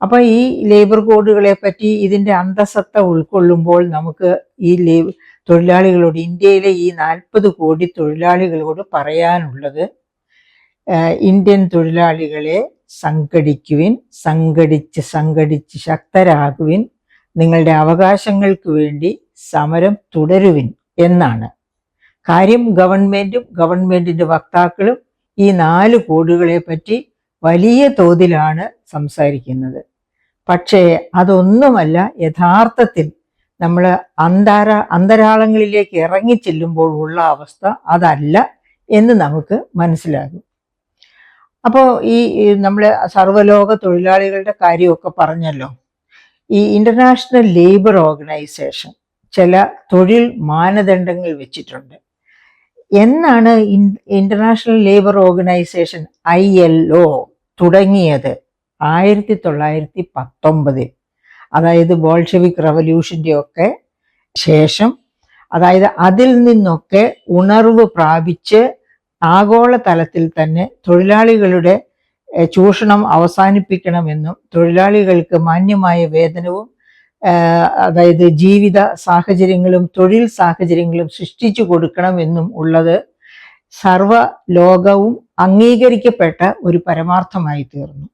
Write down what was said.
അപ്പൊ ഈ ലേബർ കോഡുകളെ പറ്റി ഇതിന്റെ അന്തസത്ത ഉൾക്കൊള്ളുമ്പോൾ നമുക്ക് ഈ തൊഴിലാളികളോട്, ഇന്ത്യയിലെ ഈ 40 കോടി തൊഴിലാളികളോട് പറയാനുള്ളത്, ഇന്ത്യൻ തൊഴിലാളികളെ സംഘടിക്കുവിൻ, സംഘടിച്ച് ശക്തരാകുവിൻ, നിങ്ങളുടെ അവകാശങ്ങൾക്ക് വേണ്ടി സമരം തുടരുവിൻ എന്നാണ്. കാര്യം ഗവൺമെന്റും ഗവൺമെന്റിന്റെ വക്താക്കളും ഈ 4 കോഡുകളെ പറ്റി വലിയ തോതിലാണ് സംസാരിക്കുന്നത്. പക്ഷേ അതൊന്നുമല്ല യഥാർത്ഥത്തിൽ നമ്മൾ അന്തരാളങ്ങളിലേക്ക് ഇറങ്ങി ചെല്ലുമ്പോൾ ഉള്ള അവസ്ഥ അതല്ല എന്ന് നമുക്ക് മനസ്സിലാകും. അപ്പോൾ ഈ നമ്മൾ സർവ്വലോക തൊഴിലാളികളുടെ കാര്യമൊക്കെ പറഞ്ഞല്ലോ. ഈ ഇന്റർനാഷണൽ ലേബർ ഓർഗനൈസേഷൻ ചില തൊഴിൽ മാനദണ്ഡങ്ങൾ വെച്ചിട്ടുണ്ട്. എന്നാണ് ഇന്റർനാഷണൽ ലേബർ ഓർഗനൈസേഷൻ ILO തുടങ്ങിയത്? 1919, അതായത് ബോൾഷെവിക് റവല്യൂഷന്റെ ഒക്കെ ശേഷം, അതായത് അതിൽ നിന്നൊക്കെ ഉണർവ് പ്രാപിച്ച് ആഗോള തലത്തിൽ തന്നെ തൊഴിലാളികളുടെ ചൂഷണം അവസാനിപ്പിക്കണമെന്നും തൊഴിലാളികൾക്ക് മാന്യമായ വേതനവും അതായത് ജീവിത സാഹചര്യങ്ങളും തൊഴിൽ സാഹചര്യങ്ങളും സൃഷ്ടിച്ചു കൊടുക്കണമെന്നും ഉള്ളത് സർവ്വ ലോകവും അംഗീകരിക്കപ്പെട്ട ഒരു പരമാർത്ഥമായി തീർന്നു.